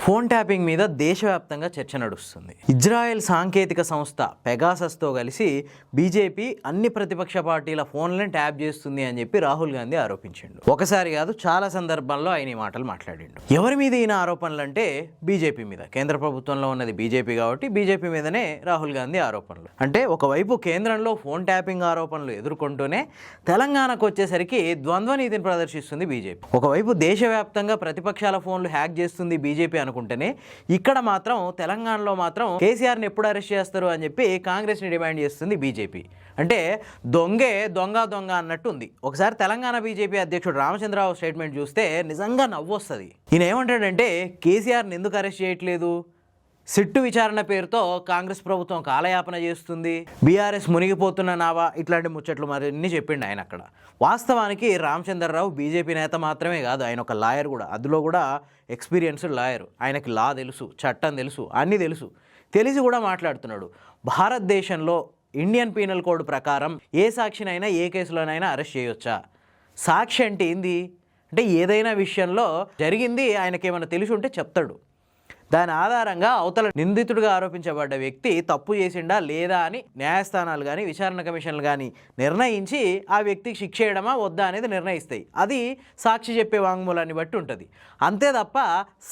Phone tapping మీద దేశవ్యాప్తంగా చర్చ నడుస్తుంది. ఇజ్రాయెల్ సాంకేతిక సంస్థ పెగాసస్తో కలిసి బీజేపీ అన్ని ప్రతిపక్ష పార్టీల ఫోన్లను ట్యాప్ చేస్తుంది అని చెప్పి రాహుల్ గాంధీ ఆరోపించిండు. ఒకసారి కాదు, చాలా సందర్భాల్లో ఆయన ఈ మాటలు మాట్లాడిండు. ఎవరి మీద ఈయన ఆరోపణలు అంటే బీజేపీ మీద. కేంద్ర ప్రభుత్వంలో ఉన్నది బీజేపీ కాబట్టి బీజేపీ మీదనే రాహుల్ గాంధీ ఆరోపణలు. అంటే ఒకవైపు కేంద్రంలో ఫోన్ ట్యాపింగ్ ఆరోపణలు ఎదుర్కొంటూనే తెలంగాణకు వచ్చేసరికి ద్వంద్వ నీతిని ప్రదర్శిస్తుంది బీజేపీ. ఒకవైపు దేశవ్యాప్తంగా ప్రతిపక్షాల ఫోన్లు హ్యాక్ చేస్తుంది బీజేపీ అనుకుంటేనే ఇక్కడ మాత్రం తెలంగాణలో మాత్రం కేసీఆర్ని ఎప్పుడు అరెస్ట్ చేస్తారు అని చెప్పి కాంగ్రెస్ని డిమాండ్ చేస్తుంది బీజేపీ. అంటే దొంగే దొంగ దొంగ అన్నట్టు ఉంది. ఒకసారి తెలంగాణ బీజేపీ అధ్యక్షుడు రామచంద్రరావు స్టేట్మెంట్ చూస్తే నిజంగా నవ్వు వస్తుంది. ఈయన ఏమంటాడంటే కేసీఆర్ని ఎందుకు అరెస్ట్ చేయట్లేదు, సిట్టు విచారణ పేరుతో కాంగ్రెస్ ప్రభుత్వం కాలయాపన చేస్తుంది, బీఆర్ఎస్ మునిగిపోతున్న నావా, ఇట్లాంటి ముచ్చట్లు మరిన్ని చెప్పిండు ఆయన అక్కడ. వాస్తవానికి రామచంద్రరావు బీజేపీ నేత మాత్రమే కాదు, ఆయన ఒక లాయర్ కూడా. అందులో కూడా ఎక్స్పీరియన్స్డ్ లాయర్. ఆయనకి లా తెలుసు, చట్టం తెలుసు, అన్నీ తెలిసి కూడా మాట్లాడుతున్నాడు. భారతదేశంలో ఇండియన్ పీనల్ కోడ్ ప్రకారం ఏ సాక్షినైనా ఏ కేసులోనైనా అరెస్ట్ చేయొచ్చా? సాక్షి అంటే ఏంది అంటే ఏదైనా విషయంలో జరిగింది ఆయనకేమైనా తెలిసి ఉంటే చెప్తాడు. దాని ఆధారంగా అవతల నిందితుడిగా ఆరోపించబడ్డ వ్యక్తి తప్పు చేసిండా లేదా అని న్యాయస్థానాలు కానీ విచారణ కమిషన్లు కానీ నిర్ణయించి ఆ వ్యక్తికి శిక్ష చేయడమా వద్దా అనేది నిర్ణయిస్తాయి. అది సాక్షి చెప్పే వాంగ్మూలాన్ని బట్టి ఉంటుంది. అంతే తప్ప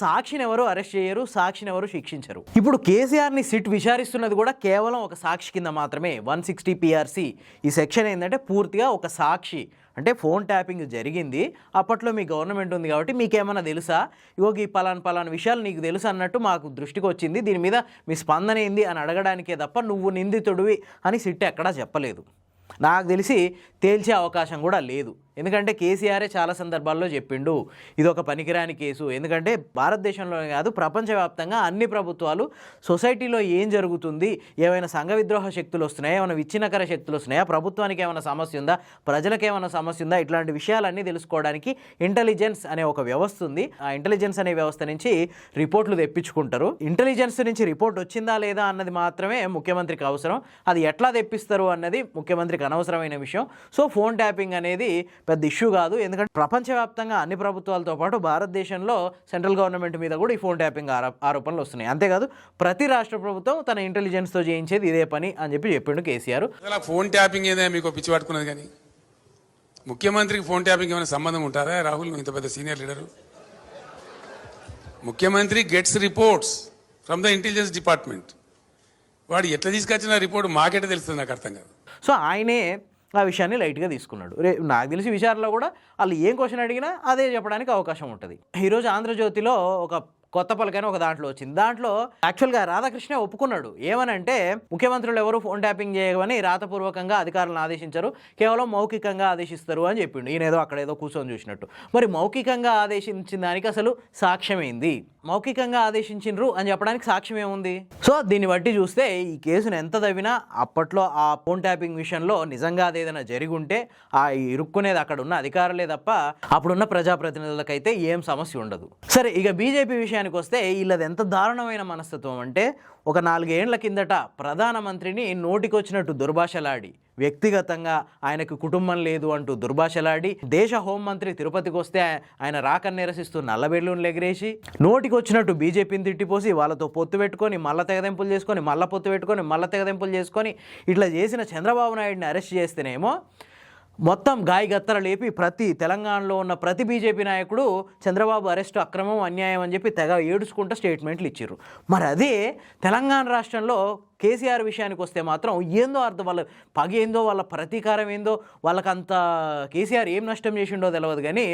సాక్షిని ఎవరు అరెస్ట్ చేయరు, సాక్షిని ఎవరు శిక్షించరు. ఇప్పుడు కేసీఆర్ని సిట్ విచారిస్తున్నది కూడా కేవలం ఒక సాక్షి కింద మాత్రమే. 160 PRC ఈ సెక్షన్ ఏంటంటే పూర్తిగా ఒక సాక్షి. అంటే ఫోన్ ట్యాపింగ్ జరిగింది, అప్పట్లో మీ గవర్నమెంట్ ఉంది కాబట్టి మీకేమన్నా తెలుసా, ఇగోకి పలానా విషయాలు నీకు తెలుసు అన్నట్టు మాకు దృష్టికి వచ్చింది, దీని మీద మీ స్పందన ఏంది అని అడగడానికే తప్ప నువ్వు నిందితుడివి అని సిట్ ఎక్కడా చెప్పలేదు. నాకు తెలిసి తేల్చే అవకాశం కూడా లేదు. ఎందుకంటే కేసీఆరే చాలా సందర్భాల్లో చెప్పిండు ఇది ఒక పనికిరాని కేసు. ఎందుకంటే భారతదేశంలోనే కాదు ప్రపంచవ్యాప్తంగా అన్ని ప్రభుత్వాలు సొసైటీలో ఏం జరుగుతుంది, ఏమైనా సంఘ విద్రోహ శక్తులు వస్తున్నాయా, ఏమైనా విచ్ఛిన్నకర శక్తులు వస్తున్నాయా, ప్రభుత్వానికి ఏమైనా సమస్య ఉందా, ప్రజలకు ఏమైనా సమస్య ఉందా, ఇట్లాంటి విషయాలన్నీ తెలుసుకోవడానికి ఇంటెలిజెన్స్ అనే ఒక వ్యవస్థ ఉంది. ఆ ఇంటెలిజెన్స్ అనే వ్యవస్థ నుంచి రిపోర్ట్లు తెప్పించుకుంటారు. ఇంటెలిజెన్స్ నుంచి రిపోర్ట్ వచ్చిందా లేదా అన్నది మాత్రమే ముఖ్యమంత్రికి అవసరం. అది ఎట్లా తెప్పిస్తారు అన్నది ముఖ్యమంత్రికి అనవసరమైన విషయం. సో ఫోన్ ట్యాపింగ్ అనేది పెద్ద ఇష్యూ కాదు. ఎందుకంటే ప్రపంచవ్యాప్తంగా అన్ని ప్రభుత్వాలతో పాటు భారతదేశంలో సెంట్రల్ గవర్నమెంట్ మీద కూడా ఈ ఫోన్ ట్యాపింగ్ ఆరోపణలు వస్తున్నాయి. అంతేకాదు ప్రతి రాష్ట్ర ప్రభుత్వం తన ఇంటెలిజెన్స్తో చేయించేది ఇదే పని అని చెప్పిండు కేసీఆర్. ఫోన్ ట్యాపింగ్ ఏదైనా మీకు పిచ్చి పట్టుకున్నది, కానీ ముఖ్యమంత్రికి ఫోన్ ట్యాపింగ్ ఏమైనా సంబంధం ఉంటారా? రాహుల్ ఇంత పెద్ద సీనియర్ లీడరు, ముఖ్యమంత్రి gets reports from the intelligence department. వాడు ఎట్లా తీసుకొచ్చిన రిపోర్ట్ మాకెట్లా తెలుస్తుంది నాకు అర్థం కాదు. సో ఆయనే ఆ విషయాన్ని లైట్గా తీసుకున్నాడు. నాకు తెలిసి విచారణలో కూడా వాళ్ళు ఏం క్వశ్చన్ అడిగినా అదే చెప్పడానికి అవకాశం ఉంటుంది. ఈరోజు ఆంధ్రజ్యోతిలో ఒక కొత్త పలకని ఒక దాంట్లో వచ్చింది. దాంట్లో యాక్చువల్గా రాధాకృష్ణ ఒప్పుకున్నాడు. ఏమనంటే ముఖ్యమంత్రులు ఎవరు ఫోన్ ట్యాపింగ్ చేయమని రాతపూర్వకంగా అధికారులను ఆదేశించరు, కేవలం మౌఖికంగా ఆదేశిస్తారు అని చెప్పిండు. ఈయనేదో అక్కడేదో కూర్చొని చూసినట్టు. మరి మౌఖికంగా ఆదేశించిన దానికి అసలు సాక్ష్యం ఏంది? మౌఖికంగా ఆదేశించిండ్రు అని చెప్పడానికి సాక్ష్యం ఏముంది? సో దీన్ని బట్టి చూస్తే ఈ కేసును ఎంత తవ్వినా అప్పట్లో ఆ ఫోన్ ట్యాపింగ్ విషయంలో నిజంగా అదేదైనా జరిగి ఉంటే ఆ ఇరుక్కునేది అక్కడ ఉన్న అధికారులే తప్ప అప్పుడున్న ప్రజాప్రతినిధులకైతే ఏం సమస్య ఉండదు. సరే, ఇక బీజేపీ విషయానికి వస్తే వీళ్ళది ఎంత దారుణమైన మనస్తత్వం అంటే ఒక 4 ఏళ్ల కిందట ప్రధానమంత్రిని నోటికొచ్చినట్టు దుర్భాషలాడి, వ్యక్తిగతంగా ఆయనకు కుటుంబం లేదు అంటూ దుర్భాషలాడి, దేశ హోంమంత్రి తిరుపతికి వస్తే ఆయన రాకని నిరసిస్తూ నల్లబెల్లూన్లు ఎగిరేసి, నోటికొచ్చినట్టు బీజేపీని తిట్టిపోసి వాళ్ళతో పొత్తు పెట్టుకొని మళ్ళా తెగదెంపులు చేసుకొని మళ్ళీ పొత్తు పెట్టుకొని మళ్ళీ తెగదెంపులు చేసుకొని ఇట్లా చేసిన చంద్రబాబు నాయుడిని అరెస్ట్ చేస్తేనేమో మొత్తం గాయగత్తర లేపి తెలంగాణలో ఉన్న ప్రతి బీజేపీ నాయకుడు చంద్రబాబు అరెస్టు అక్రమం, అన్యాయం అని చెప్పి తెగ ఏడుచుకుంటూ స్టేట్మెంట్లు ఇచ్చారు. మరి అదే తెలంగాణ రాష్ట్రంలో కేసీఆర్ విషయానికి వస్తే మాత్రం ఏందో అర్థం, వాళ్ళ పగ ఏందో, వాళ్ళ ప్రతీకారం ఏందో, వాళ్ళకంత కేసీఆర్ ఏం నష్టం చేసిండో తెలియదు, కానీ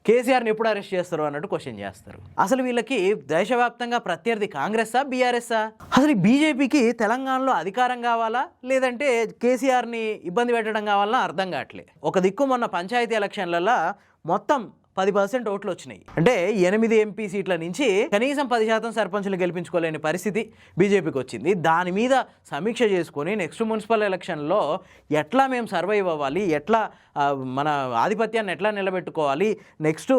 కేసీఆర్ని ఎప్పుడు అరెస్ట్ చేస్తారు అన్నట్టు క్వశ్చన్ చేస్తారు. అసలు వీళ్ళకి దేశవ్యాప్తంగా ప్రత్యర్థి కాంగ్రెస్సా బీఆర్ఎస్సా? అసలు ఈ బీజేపీకి తెలంగాణలో అధికారం కావాలా లేదంటే కేసీఆర్ని ఇబ్బంది పెట్టడం కావాలన్నా అర్థం కావట్లే. ఒక దిక్కు మొన్న పంచాయతీ ఎలక్షన్లలో మొత్తం 10% ఓట్లు వచ్చినాయి. అంటే 8 ఎంపీ సీట్ల నుంచి కనీసం 10% సర్పంచులు గెలిపించుకోలేని పరిస్థితి బీజేపీకి వచ్చింది. దాని మీద సమీక్ష చేసుకొని నెక్స్ట్ మున్సిపల్ ఎలక్షన్లో ఎట్లా మేము సర్వైవ్ అవ్వాలి, ఎట్లా మన ఆధిపత్యాన్ని ఎట్లా నిలబెట్టుకోవాలి, నెక్స్ట్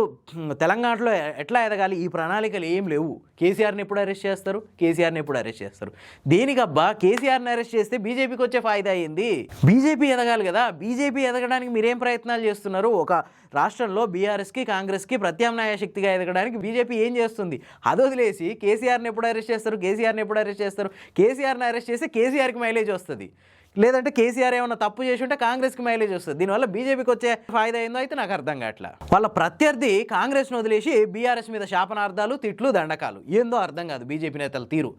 తెలంగాణలో ఎట్లా ఎదగాలి, ఈ ప్రణాళికలు ఏం లేవు. కేసీఆర్ని ఎప్పుడు అరెస్ట్ చేస్తారు? దేనికబ్బా కేసీఆర్ని అరెస్ట్ చేస్తే బీజేపీకి వచ్చే ఫాయిదా అయింది? బీజేపీ ఎదగాలి కదా. బీజేపీ ఎదగడానికి మీరేం ప్రయత్నాలు చేస్తున్నారు? ఒక రాష్ట్రంలో బీఆర్ఎస్కి కాంగ్రెస్కి ప్రత్యామ్నాయ శక్తిగా ఎదగడానికి బీజేపీ ఏం చేస్తుంది? అది వదిలేసి కేసీఆర్ని ఎప్పుడు అరెస్ట్ చేస్తారు, కేసీఆర్ని అరెస్ట్ చేస్తే కేసీఆర్కి మైలేజ్ వస్తుంది, లేదంటే కేసీఆర్ ఏమైనా తప్పు చేసి ఉంటే కాంగ్రెస్కి మైలేజ్ వస్తుంది. దీనివల్ల బీజేపీకి వచ్చే ఫాయిదా ఏందో అయితే నాకు అర్థం కావట్లా. వాళ్ళ ప్రత్యర్థి కాంగ్రెస్ను వదిలేసి బీఆర్ఎస్ మీద శాపనార్థాలు, తిట్లు, దండకాలు, ఏందో అర్థం కాదు బీజేపీ నేతల తీరు.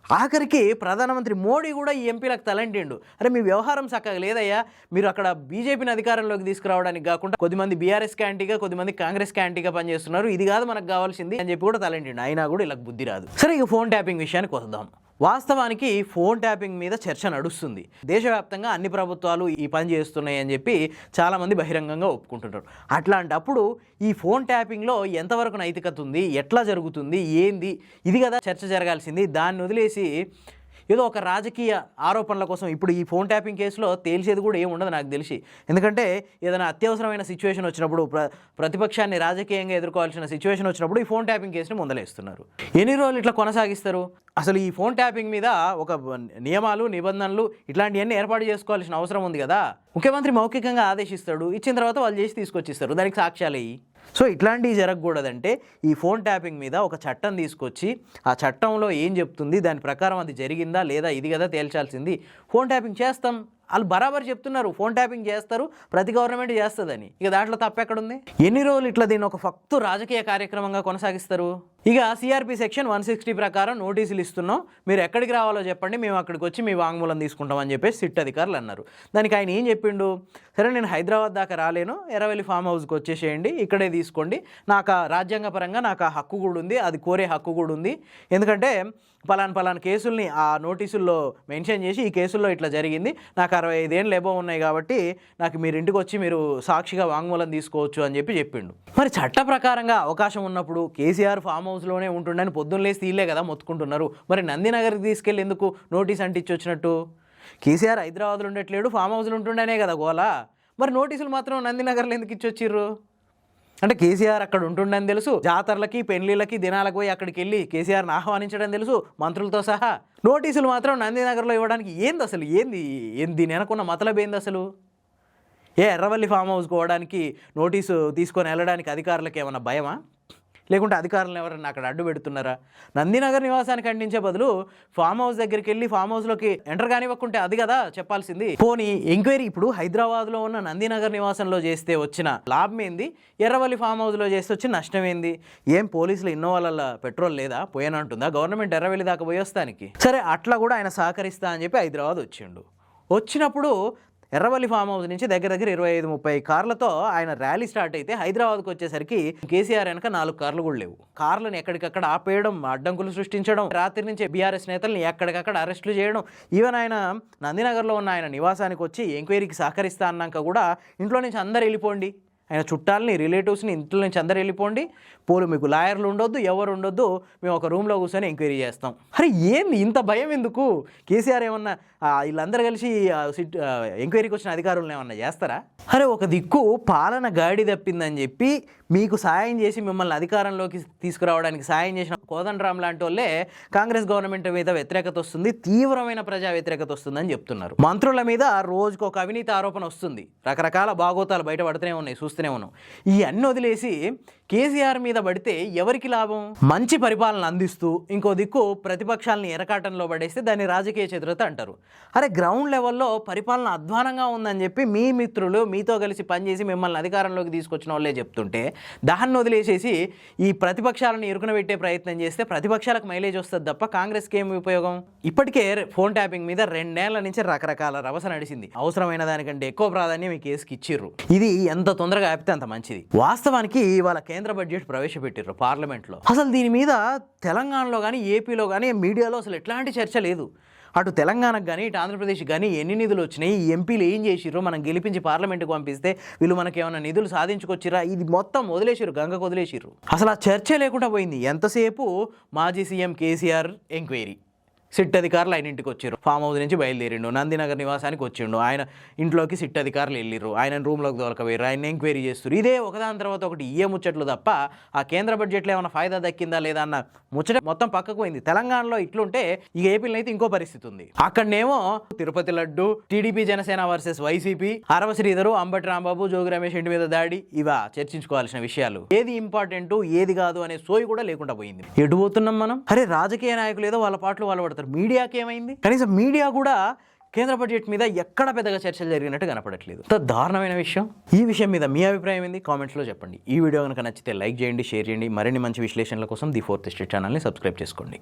ఆఖరికి ప్రధానమంత్రి మోడీ కూడా ఈ ఎంపీలకు తలంటిండు. అరే మీ వ్యవహారం చక్కగా లేదయ్యా, మీరు అక్కడ బీజేపీని అధికారంలోకి తీసుకురావడానికి కాకుండా కొద్దిమంది బీఆర్ఎస్ క్యాంటీగా, కొద్దిమంది కాంగ్రెస్ క్యాంటీగా పనిచేస్తున్నారు, ఇది కాదు మనకు కావాల్సింది అని చెప్పి కూడా తలంటిండు. అయినా కూడా ఇలా బుద్ధి రాదు. సరే, ఇక ఫోన్ ట్యాపింగ్ విషయానికి వద్దాం. వాస్తవానికి ఫోన్ ట్యాపింగ్ మీద చర్చ నడుస్తుంది. దేశవ్యాప్తంగా అన్ని ప్రభుత్వాలు ఈ పని చేస్తున్నాయి అని చెప్పి చాలామంది బహిరంగంగా ఒప్పుకుంటుంటారు. అట్లాంటప్పుడు ఈ ఫోన్ ట్యాపింగ్లో ఎంతవరకు నైతికత ఉంది, ఎట్లా జరుగుతుంది, ఏంది, ఇది కదా చర్చ జరగాల్సింది. దాన్ని వదిలేసి ఏదో ఒక రాజకీయ ఆరోపణల కోసం ఇప్పుడు ఈ ఫోన్ ట్యాపింగ్ కేసులో తేల్చేది కూడా ఏమి ఉండదు నాకు తెలిసి. ఎందుకంటే ఏదైనా అత్యవసరమైన సిచ్యువేషన్ వచ్చినప్పుడు, ప్రతిపక్షాన్ని రాజకీయంగా ఎదుర్కోవాల్సిన సిచ్యువేషన్ వచ్చినప్పుడు ఈ ఫోన్ ట్యాపింగ్ కేసుని ముందలేస్తున్నారు. ఎన్ని రోజులు ఇట్లా కొనసాగిస్తారు? అసలు ఈ ఫోన్ ట్యాపింగ్ మీద ఒక నియమాలు, నిబంధనలు ఇట్లాంటివన్నీ ఏర్పాటు చేసుకోవాల్సిన అవసరం ఉంది కదా. ముఖ్యమంత్రి మౌఖికంగా ఆదేశిస్తాడు, ఇచ్చిన తర్వాత వాళ్ళు చేసి తీసుకొచ్చిస్తారు, దానికి సాక్ష్యాలు ఇవి. సో ఇట్లాంటివి జరగకూడదంటే ఈ ఫోన్ ట్యాపింగ్ మీద ఒక చట్టం తీసుకొచ్చి ఆ చట్టంలో ఏం చెప్తుంది, దాని ప్రకారం అది జరిగిందా లేదా, ఇది కదా తేల్చాల్సింది. ఫోన్ ట్యాపింగ్ చేస్తాం, వాళ్ళు బరాబర్ చెప్తున్నారు, ఫోన్ ట్యాపింగ్ చేస్తారు, ప్రతి గవర్నమెంట్ చేస్తుందని. ఇక దాంట్లో తప్పెక్కడుంది? ఎన్ని రోజులు ఇట్లా దీన్ని ఒక ఫక్తు రాజకీయ కార్యక్రమంగా కొనసాగిస్తారు? ఇక సిఆర్పి సెక్షన్ 160 ప్రకారం నోటీసులు ఇస్తున్నాం, మీరు ఎక్కడికి రావాలో చెప్పండి, మేము అక్కడికి వచ్చి మీ వాంగ్మూలం తీసుకుంటామని చెప్పేసి సిట్ అధికారులు అన్నారు. దానికి ఆయన ఏం చెప్పిండు? సరే, నేను హైదరాబాద్ దాకా రాలేను, ఎర్రవెల్లి ఫామ్ హౌస్కి వచ్చేసేయండి, ఇక్కడే తీసుకోండి, నాకు రాజ్యాంగపరంగా నాకు ఆ హక్కు కూడా ఉంది, అది కోరే హక్కు కూడా ఉంది. ఎందుకంటే పలానా కేసుల్ని ఆ నోటీసుల్లో మెన్షన్ చేసి ఈ కేసుల్లో ఇట్లా జరిగింది, నాకు 65 ఏళ్ళు ఎబో ఉన్నాయి కాబట్టి నాకు మీరు ఇంటికి వచ్చి మీరు సాక్షిగా వాంగ్మూలం తీసుకోవచ్చు అని చెప్పిండు. మరి చట్ట ప్రకారంగా అవకాశం ఉన్నప్పుడు కేసీఆర్ ఫామ్ హౌస్లోనే ఉంటుండని పొద్దున్న లేసి తీలే కదా మొత్తుకుంటున్నారు. మరి నందినగర్కి తీసుకెళ్ళి ఎందుకు నోటీస్ అంటించి వచ్చినట్టు? కేసీఆర్ హైదరాబాద్లో ఉండట్లేడు, ఫామ్ హౌస్లో ఉంటుండనే కదా గోలా. మరి నోటీసులు మాత్రం నందినగర్లో ఎందుకు ఇచ్చి వచ్చిర్రు? అంటే కేసీఆర్ అక్కడ ఉంటుండని తెలుసు, జాతరలకి, పెళ్లిళ్ళకి, దినాలకు పోయి అక్కడికి వెళ్ళి కేసీఆర్ని ఆహ్వానించడం తెలుసు, మంత్రులతో సహా. నోటీసులు మాత్రం నందినగర్లో ఇవ్వడానికి ఏంది అసలు? ఏంది దీని వెనకున్న మతలబ్ ఏంది అసలు? ఎర్రవల్లి ఫామ్ హౌస్కి పోవడానికి నోటీసు తీసుకొని వెళ్ళడానికి అధికారులకు ఏమన్నా భయమా? లేకుంటే అధికారులను ఎవరైనా అక్కడ అడ్డు పెడుతున్నారా? నందినగర్ నివాసానికి అంటించే బదులు ఫామ్ హౌస్ దగ్గరికి వెళ్ళి ఫామ్ హౌస్లోకి ఎంటర్ కానివ్వకుంటే అది కదా చెప్పాల్సింది. పోనీ ఎంక్వైరీ ఇప్పుడు హైదరాబాద్లో ఉన్న నందినగర్ నివాసంలో చేస్తే వచ్చిన లాభం ఏంది, ఎర్రవల్లి ఫామ్ హౌస్లో చేస్తే వచ్చిన నష్టం ఏంది? ఏం పోలీసులు ఇన్నోవాళ్ళ పెట్రోల్ లేదా, పోయేనంటుందా గవర్నమెంట్ ఎర్రవల్లి దాకా పోయేస్తానికి? సరే, అట్లా కూడా ఆయన సహకరిస్తా అని చెప్పి హైదరాబాద్ వచ్చినప్పుడు ఎర్రవల్లి ఫామ్ హౌస్ నుంచి దగ్గర 25-30 కార్లతో ఆయన ర్యాలీ స్టార్ట్ అయితే హైదరాబాద్కి వచ్చేసరికి కేసీఆర్ వెనక 4 కార్లు కూడా లేవు. కార్లను ఎక్కడికక్కడ ఆపేయడం, అడ్డంకులు సృష్టించడం, రాత్రి నుంచి బీఆర్ఎస్ నేతల్ని ఎక్కడికక్కడ అరెస్టులు చేయడం. ఈవెన్ ఆయన నందినగర్లో ఉన్న ఆయన నివాసానికి వచ్చి ఎంక్వైరీకి సహకరిస్తా అన్నాక కూడా ఇంట్లో నుంచి అందరు వెళ్ళిపోండి, ఆయన చుట్టాలని, రిలేటివ్స్ని ఇంట్లో నుంచి అందరు వెళ్ళిపోండి, మీకు లాయర్లు ఉండొద్దు, ఎవరు ఉండొద్దు, మేము ఒక రూమ్లో కూర్చొని ఎంక్వైరీ చేస్తాం. అరే ఏంది ఇంత భయం ఎందుకు? కేసీఆర్ ఏమన్నా వీళ్ళందరూ కలిసి ఎంక్వైరీకి వచ్చిన అధికారులను ఏమన్నా చేస్తారా? అరే ఒక దిక్కు పాలన గాడి తప్పిందని చెప్పి మీకు సాయం చేసి మిమ్మల్ని అధికారంలోకి తీసుకురావడానికి సాయం చేసిన కోదండరాం లాంటి వాళ్ళే కాంగ్రెస్ గవర్నమెంట్ మీద వ్యతిరేకత వస్తుంది, తీవ్రమైన ప్రజా వ్యతిరేకత వస్తుందని చెప్తున్నారు. మంత్రుల మీద రోజుకు ఒక అవినీతి ఆరోపణ వస్తుంది, రకరకాల బాగోతాలు బయటపడుతూనే ఉన్నాయి, చూస్తూనే ఉన్నాం. ఇవన్నీ వదిలేసి కేసీఆర్ మీద పడితే ఎవరికి లాభం? మంచి పరిపాలన అందిస్తూ ఇంకో దిక్కు ప్రతిపక్షాలని ఎరకాటంలో పడేస్తే దాన్ని రాజకీయ చతురత అంటారు. అరే గ్రౌండ్ లెవెల్లో పరిపాలన అధ్వానంగా ఉందని చెప్పి మీ మిత్రులు మీతో కలిసి పనిచేసి మిమ్మల్ని అధికారంలోకి తీసుకొచ్చిన వాళ్ళే చెప్తుంటే దాన్ని వదిలేసేసి ఈ ప్రతిపక్షాలను ఇరుకునబెట్టే ప్రయత్నం చేస్తే ప్రతిపక్షాలకు మైలేజ్ వస్తుంది తప్ప కాంగ్రెస్కి ఏమి ఉపయోగం? ఇప్పటికే ఫోన్ ట్యాపింగ్ మీద 2 ఏళ్ల నుంచి రకరకాల రభస నడిచింది. అవసరమైన దానికంటే ఎక్కువ ప్రాధాన్యం ఈ కేసుకి ఇచ్చిర్రు. ఇది ఎంత తొందరగా ఆపితే అంత మంచిది. వాస్తవానికి ఇవాళ కేంద్ర బడ్జెట్ ప్రవేశపెట్టిర్రు పార్లమెంట్లో. అసలు దీని మీద తెలంగాణలో కానీ ఏపీలో కానీ మీడియాలో అసలు ఎట్లాంటి చర్చ లేదు. అటు తెలంగాణకు కానీ ఇటు ఆంధ్రప్రదేశ్కి కానీ ఎన్ని నిధులు వచ్చినాయి, ఈ ఎంపీలు ఏం చేసిర్రు, మనం గెలిపించి పార్లమెంట్కి పంపిస్తే వీళ్ళు మనకి ఏమైనా నిధులు సాధించుకొచ్చిరా, ఇది మొత్తం వదిలేసిర్రు, గంగకు వదిలేసిర్రు. అసలు ఆ చర్చ లేకుండా పోయింది. ఎంతసేపు మాజీ సీఎం కేసీఆర్ ఎంక్వైరీ, సిట్ అధికారులు ఆయన ఇంటికి వచ్చారు, ఫామ్ హౌస్ నుంచి బయలుదేరిండు, నందినగర్ నివాసానికి వచ్చిండు, ఆయన ఇంట్లోకి సిట్ అధికారులు వెళ్ళిర్రు, ఆయన రూమ్లోకి దొరకవేరు, ఆయన ఎంక్వైరీ చేస్తారు. ఇదే ఒకదాని తర్వాత ఒకటి ఇయ్యే ముచ్చట్లు తప్ప ఆ కేంద్ర బడ్జెట్లో ఏమైనా ఫాయిదా దక్కిందా లేదా అన్న ముచ్చట మొత్తం పక్కకు పోయింది. తెలంగాణలో ఇట్లుంటే ఇక ఏపీలో అయితే ఇంకో పరిస్థితి ఉంది. అక్కడనేమో Tirupati laddu, TDP Janasena versus YCP, Arava Sridhar, Ambati Rambabu, Jogi Ramesh ఇంటి మీద దాడి, ఇవా చర్చించుకోవాల్సిన విషయాలు. ఏది ఇంపార్టెంట్ ఏది కాదు అనే సోయి కూడా లేకుండా పోయింది. ఎటు పోతున్నాం మనం? అరే రాజకీయ నాయకులు ఏదో వాళ్ళ పాటలు వాళ్ళు పడతారు, మీడియాకి ఏమైంది? కనీసం మీడియా కూడా కేంద్ర బడ్జెట్ మీద ఎక్కడ పెద్దగా చర్చలు జరిగినట్టు కనపడట్లేదు. దారుణమైన విషయం. ఈ విషయం మీద మీ అభిప్రాయం ఏంది? కామెంట్స్లో చెప్పండి. ఈ వీడియో కనుక నచ్చితే లైక్ చేయండి, షేర్ చేయండి. మరిన్ని మంచి విశ్లేషణల కోసం ది ఫోర్త్ ఎస్టేట్ ఛానల్ని సబ్స్క్రైబ్ చేసుకోండి.